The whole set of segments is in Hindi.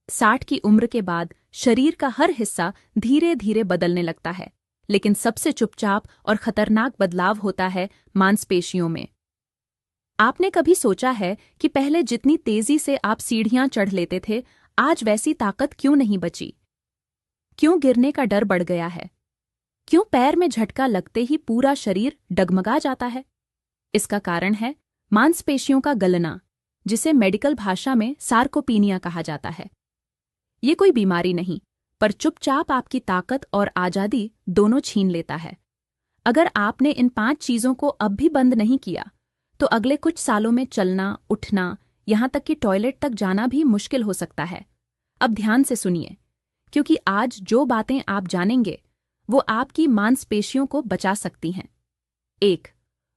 60 की उम्र के बाद शरीर का हर हिस्सा धीरे धीरे बदलने लगता है, लेकिन सबसे चुपचाप और खतरनाक बदलाव होता है मांसपेशियों में। आपने कभी सोचा है कि पहले जितनी तेजी से आप सीढ़ियां चढ़ लेते थे, आज वैसी ताकत क्यों नहीं बची? क्यों गिरने का डर बढ़ गया है? क्यों पैर में झटका लगते ही पूरा शरीर डगमगा जाता है? इसका कारण है मांसपेशियों का गलना, जिसे मेडिकल भाषा में सार्कोपीनिया कहा जाता है। ये कोई बीमारी नहीं, पर चुपचाप आपकी ताकत और आजादी दोनों छीन लेता है। अगर आपने इन 5 चीजों को अब भी बंद नहीं किया, तो अगले कुछ सालों में चलना, उठना, यहां तक कि टॉयलेट तक जाना भी मुश्किल हो सकता है। अब ध्यान से सुनिए, क्योंकि आज जो बातें आप जानेंगे वो आपकी मांसपेशियों को बचा सकती हैं। 1.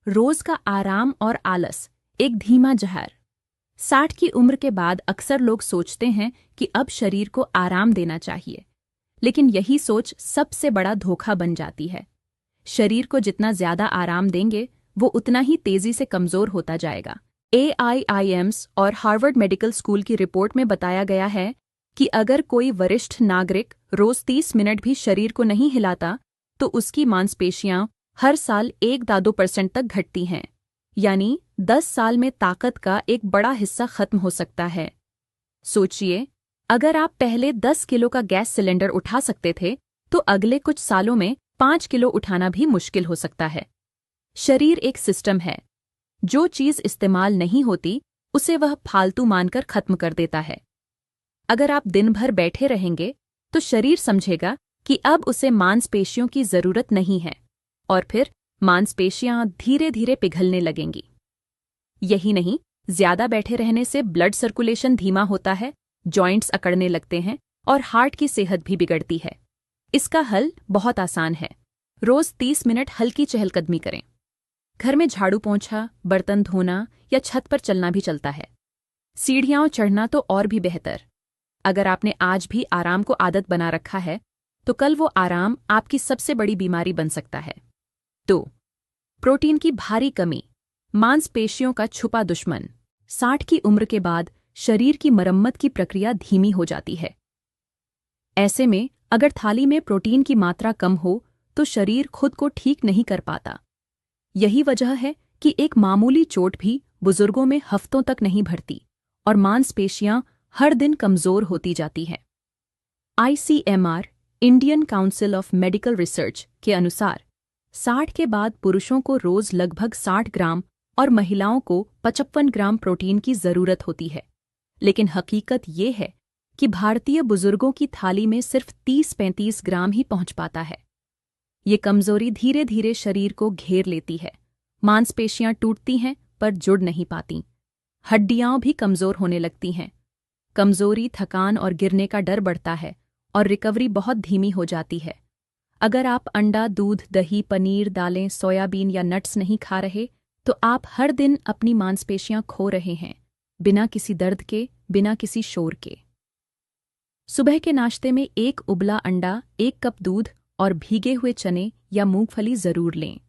रोज का आराम और आलस, एक धीमा जहर। 60 की उम्र के बाद अक्सर लोग सोचते हैं कि अब शरीर को आराम देना चाहिए, लेकिन यही सोच सबसे बड़ा धोखा बन जाती है। शरीर को जितना ज्यादा आराम देंगे, वो उतना ही तेजी से कमजोर होता जाएगा। AIIMS और हार्वर्ड मेडिकल स्कूल की रिपोर्ट में बताया गया है कि अगर कोई वरिष्ठ नागरिक रोज 30 मिनट भी शरीर को नहीं हिलाता, तो उसकी मांसपेशियां हर साल 1-2% तक घटती हैं, यानी 10 साल में ताकत का एक बड़ा हिस्सा खत्म हो सकता है। सोचिए, अगर आप पहले 10 किलो का गैस सिलेंडर उठा सकते थे, तो अगले कुछ सालों में 5 किलो उठाना भी मुश्किल हो सकता है। शरीर एक सिस्टम है। जो चीज इस्तेमाल नहीं होती, उसे वह फालतू मानकर खत्म कर देता है। अगर आप दिन भर बैठे रहेंगे, तो शरीर समझेगा कि अब उसे मांसपेशियों की जरूरत नहीं है, और फिर मांसपेशियां धीरे धीरे पिघलने लगेंगी। यही नहीं, ज्यादा बैठे रहने से ब्लड सर्कुलेशन धीमा होता है, जॉइंट्स अकड़ने लगते हैं और हार्ट की सेहत भी बिगड़ती है। इसका हल बहुत आसान है। रोज 30 मिनट हल्की चहलकदमी करें। घर में झाड़ू पोंछा, बर्तन धोना या छत पर चलना भी चलता है। सीढ़ियां चढ़ना तो और भी बेहतर। अगर आपने आज भी आराम को आदत बना रखा है, तो कल वो आराम आपकी सबसे बड़ी बीमारी बन सकता है। 2. प्रोटीन की भारी कमी, मांसपेशियों का छुपा दुश्मन। 60 की उम्र के बाद शरीर की मरम्मत की प्रक्रिया धीमी हो जाती है। ऐसे में अगर थाली में प्रोटीन की मात्रा कम हो, तो शरीर खुद को ठीक नहीं कर पाता। यही वजह है कि एक मामूली चोट भी बुजुर्गों में हफ्तों तक नहीं भरती और मांसपेशियां हर दिन कमजोर होती जाती हैं। ICMR, Indian council of medical research के अनुसार 60 के बाद पुरुषों को रोज लगभग 60 ग्राम और महिलाओं को 55 ग्राम प्रोटीन की जरूरत होती है। लेकिन हकीकत ये है कि भारतीय बुजुर्गों की थाली में सिर्फ 30-35 ग्राम ही पहुंच पाता है। ये कमजोरी धीरे धीरे शरीर को घेर लेती है। मांसपेशियां टूटती हैं पर जुड़ नहीं पाती। हड्डियां भी कमजोर होने लगती हैं। कमजोरी, थकान और गिरने का डर बढ़ता है और रिकवरी बहुत धीमी हो जाती है। अगर आप अंडा, दूध, दही, पनीर, दालें, सोयाबीन या नट्स नहीं खा रहे, तो आप हर दिन अपनी मांसपेशियां खो रहे हैं, बिना किसी दर्द के, बिना किसी शोर के। सुबह के नाश्ते में 1 उबला अंडा, 1 कप दूध और भीगे हुए चने या मूंगफली जरूर लें।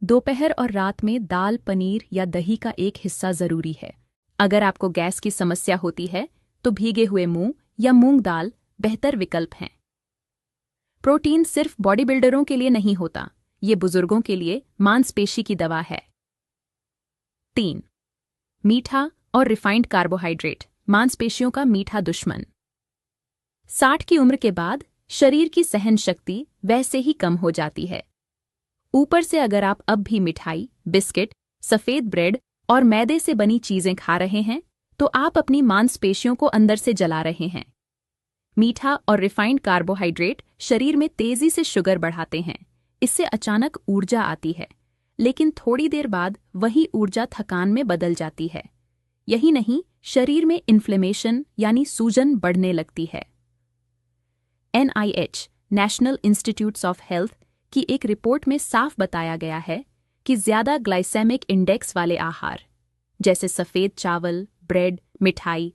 दोपहर और रात में दाल, पनीर या दही का एक हिस्सा जरूरी है। अगर आपको गैस की समस्या होती है, तो भीगे हुए मूंग या मूंग दाल बेहतर विकल्प हैं। प्रोटीन सिर्फ बॉडी बिल्डरों के लिए नहीं होता, ये बुजुर्गों के लिए मांसपेशी की दवा है। 3. मीठा और रिफाइंड कार्बोहाइड्रेट, मांसपेशियों का मीठा दुश्मन। 60 की उम्र के बाद शरीर की सहन शक्ति वैसे ही कम हो जाती है। ऊपर से अगर आप अब भी मिठाई, बिस्किट, सफेद ब्रेड और मैदे से बनी चीजें खा रहे हैं, तो आप अपनी मांसपेशियों को अंदर से जला रहे हैं। मीठा और रिफाइंड कार्बोहाइड्रेट शरीर में तेजी से शुगर बढ़ाते हैं। इससे अचानक ऊर्जा आती है, लेकिन थोड़ी देर बाद वही ऊर्जा थकान में बदल जाती है। यही नहीं, शरीर में इन्फ्लेमेशन यानी सूजन बढ़ने लगती है। NIH, national institutes of health की एक रिपोर्ट में साफ बताया गया है कि ज्यादा ग्लाइसेमिक इंडेक्स वाले आहार, जैसे सफेद चावल, ब्रेड, मिठाई,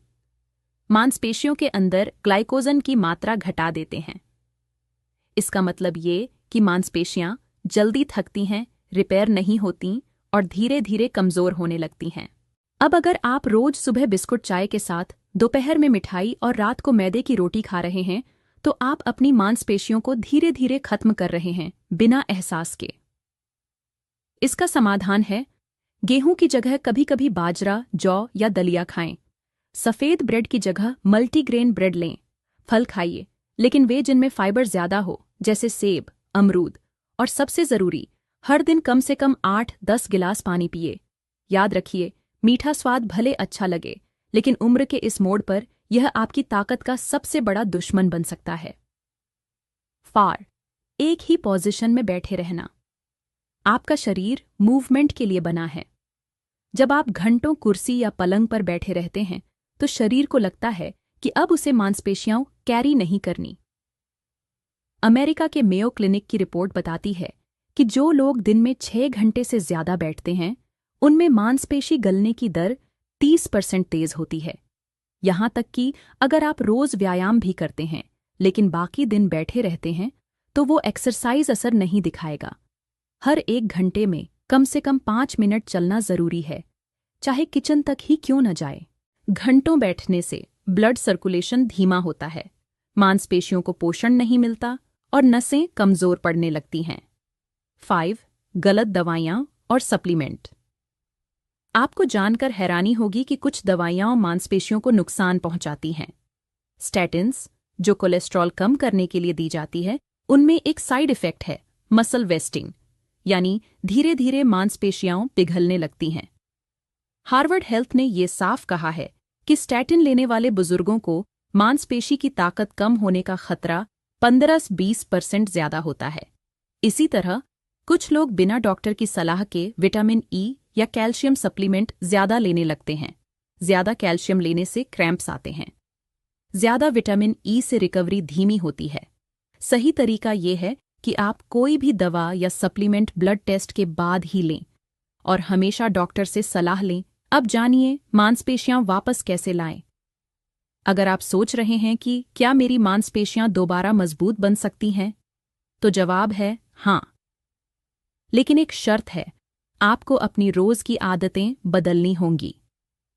मांसपेशियों के अंदर ग्लाइकोजन की मात्रा घटा देते हैं। इसका मतलब ये कि मांसपेशियां जल्दी थकती हैं, रिपेयर नहीं होती और धीरे धीरे कमजोर होने लगती हैं। अब अगर आप रोज सुबह बिस्कुट चाय के साथ, दोपहर में मिठाई और रात को मैदे की रोटी खा रहे हैं, तो आप अपनी मांसपेशियों को धीरे धीरे खत्म कर रहे हैं, बिना एहसास के। इसका समाधान है, गेहूं की जगह कभी कभी बाजरा, जौ या दलिया खाएं। सफेद ब्रेड की जगह मल्टीग्रेन ब्रेड लें। फल खाइए, लेकिन वे जिनमें फाइबर ज्यादा हो, जैसे सेब, अमरूद। और सबसे जरूरी, हर दिन कम से कम 8-10 गिलास पानी पिए। याद रखिए, मीठा स्वाद भले अच्छा लगे, लेकिन उम्र के इस मोड़ पर यह आपकी ताकत का सबसे बड़ा दुश्मन बन सकता है। फार, एक ही पोजीशन में बैठे रहना। आपका शरीर मूवमेंट के लिए बना है। जब आप घंटों कुर्सी या पलंग पर बैठे रहते हैं, तो शरीर को लगता है कि अब उसे मांसपेशियां कैरी नहीं करनी। अमेरिका के मेयो क्लिनिक की रिपोर्ट बताती है कि जो लोग दिन में 6 घंटे से ज्यादा बैठते हैं, उनमें मांसपेशी गलने की दर 30% तेज होती है। यहां तक कि अगर आप रोज व्यायाम भी करते हैं, लेकिन बाकी दिन बैठे रहते हैं, तो वो एक्सरसाइज असर नहीं दिखाएगा। हर 1 घंटे में कम से कम 5 मिनट चलना जरूरी है, चाहे किचन तक ही क्यों न जाए। घंटों बैठने से ब्लड सर्कुलेशन धीमा होता है, मांसपेशियों को पोषण नहीं मिलता और नसें कमजोर पड़ने लगती हैं। 5. गलत दवाइयां और सप्लीमेंट। आपको जानकर हैरानी होगी कि कुछ दवाइयां मांसपेशियों को नुकसान पहुंचाती हैं। स्टैटिन्स, जो कोलेस्ट्रॉल कम करने के लिए दी जाती है, उनमें एक साइड इफेक्ट है, मसल वेस्टिंग, यानी धीरे धीरे मांसपेशियां पिघलने लगती हैं। हार्वर्ड हेल्थ ने ये साफ कहा है कि स्टैटिन लेने वाले बुजुर्गों को मांसपेशी की ताकत कम होने का खतरा 15-20% ज्यादा होता है। इसी तरह कुछ लोग बिना डॉक्टर की सलाह के विटामिन ई या कैल्शियम सप्लीमेंट ज्यादा लेने लगते हैं। ज्यादा कैल्शियम लेने से क्रैम्प्स आते हैं। ज्यादा विटामिन ई से रिकवरी धीमी होती है। सही तरीका ये है कि आप कोई भी दवा या सप्लीमेंट ब्लड टेस्ट के बाद ही लें और हमेशा डॉक्टर से सलाह लें। अब जानिए मांसपेशियां वापस कैसे लाएं। अगर आप सोच रहे हैं कि क्या मेरी मांसपेशियां दोबारा मजबूत बन सकती हैं, तो जवाब है हाँ। लेकिन एक शर्त है, आपको अपनी रोज की आदतें बदलनी होंगी।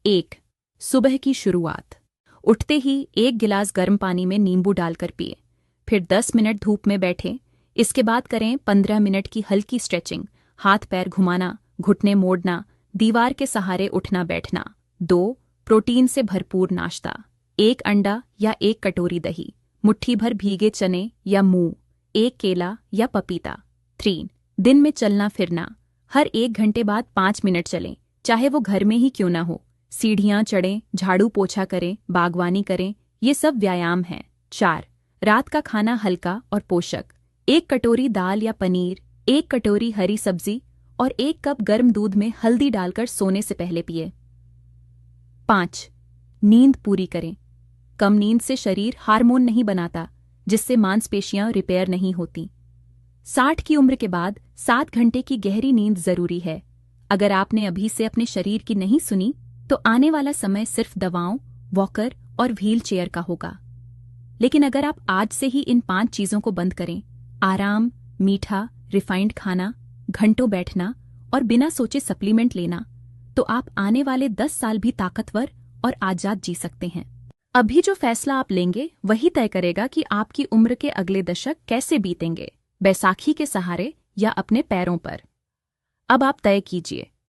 1. सुबह की शुरुआत। उठते ही 1 गिलास गर्म पानी में नींबू डालकर पिए, फिर 10 मिनट धूप में बैठें। इसके बाद करें 15 मिनट की हल्की स्ट्रेचिंग, हाथ पैर घुमाना, घुटने मोड़ना, दीवार के सहारे उठना बैठना। 2. प्रोटीन से भरपूर नाश्ता, 1 अंडा या 1 कटोरी दही, मुट्ठी भर भीगे चने या मूंग, 1 केला या पपीता। 3. दिन में चलना फिरना, हर 1 घंटे बाद 5 मिनट चलें, चाहे वो घर में ही क्यों ना हो। सीढ़ियां चढ़ें, झाड़ू पोछा करें, बागवानी करें, ये सब व्यायाम हैं। 4. रात का खाना हल्का और पोषक, 1 कटोरी दाल या पनीर, 1 कटोरी हरी सब्जी और 1 कप गर्म दूध में हल्दी डालकर सोने से पहले पिए। 5. नींद पूरी करें। कम नींद से शरीर हार्मोन नहीं बनाता, जिससे मांसपेशियां रिपेयर नहीं होती। 60 की उम्र के बाद 7 घंटे की गहरी नींद जरूरी है। अगर आपने अभी से अपने शरीर की नहीं सुनी, तो आने वाला समय सिर्फ दवाओं, वॉकर और व्हील चेयर का होगा। लेकिन अगर आप आज से ही इन 5 चीजों को बंद करें, आराम, मीठा, रिफाइंड खाना, घंटों बैठना और बिना सोचे सप्लीमेंट लेना, तो आप आने वाले 10 साल भी ताकतवर और आजाद जी सकते हैं। अभी जो फैसला आप लेंगे, वही तय करेगा कि आपकी उम्र के अगले दशक कैसे बीतेंगे, बैसाखी के सहारे या अपने पैरों पर। अब आप तय कीजिए,